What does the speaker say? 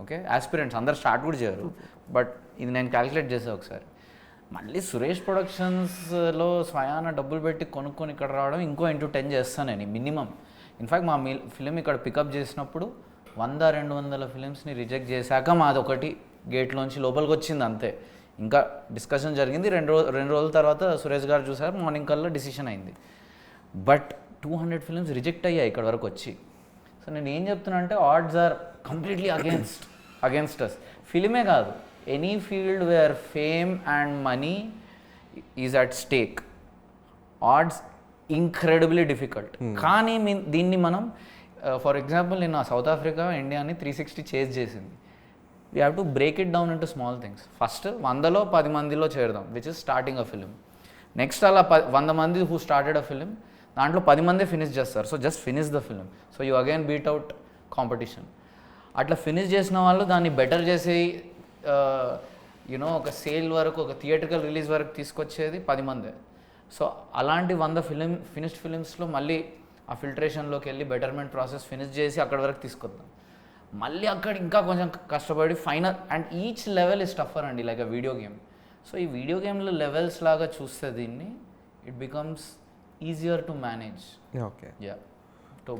Okay, aspirants అందరు start కూడా చేయరు. బట్ ఇది నేను క్యాలిక్యులేట్ చేసా ఒకసారి, మళ్ళీ సురేష్ ప్రొడక్షన్స్లో స్వయాన డబ్బులు పెట్టి కొనుక్కొని ఇక్కడ రావడం ఇంకో ఇంటూ 10 చేస్తాను నేను మినిమం. ఇన్ఫ్యాక్ట్ మా ఫిలిం ఇక్కడ పికప్ చేసినప్పుడు 100-200 ఫిలిమ్స్ని రిజెక్ట్ చేశాక మాది ఒకటి గేట్లోంచి లోపలికి వచ్చింది అంతే. ఇంకా డిస్కషన్ జరిగింది, రెండు రోజుల తర్వాత సురేష్ గారు చూసారు, మార్నింగ్ కల్లా డిసిషన్ అయింది. బట్ 200 ఫిలిమ్స్ రిజెక్ట్ అయ్యాయి ఇక్కడ వరకు వచ్చి. సో నేను ఏం చెప్తున్నా అంటే odds are completely against us. ఫిలిమే కాదు, any field where fame and money is at stake, odds incredibly difficult. కానీ దీన్ని మనం ఫర్ ఎగ్జాంపుల్ నేను సౌత్ ఆఫ్రికా ఇండియాని 360 చేజ్ చేసింది. We have to break it down into small things. First 100లో 10 మందిలో చేరదాం, which is starting a film. Next అలా 100 మంది హూ స్టార్టెడ్ అ ఫిలిం, దాంట్లో 10 మందే ఫినిష్ చేస్తారు. So just finish the film, so you again beat out competition. అట్లా finish చేసిన వాళ్ళు దాన్ని బెటర్ చేసి యూనో ఒక సేల్ వరకు, ఒక థియేట్రికల్ రిలీజ్ వరకు తీసుకొచ్చేది 10 మందే. సో అలాంటి 100 ఫినిష్డ్ ఫిలిమ్స్లో మళ్ళీ ఆ ఫిల్టరేషన్లోకి వెళ్ళి బెటర్మెంట్ ప్రాసెస్ ఫినిష్ చేసి అక్కడి వరకు తీసుకొద్దాం. మళ్ళీ అక్కడ ఇంకా కొంచెం కష్టపడి final, and each level is tougher అండి, like a video game. So ఈ వీడియో గేమ్లో లెవెల్స్ లాగా చూస్తే దీన్ని it becomes easier to manage. Okay, yeah, to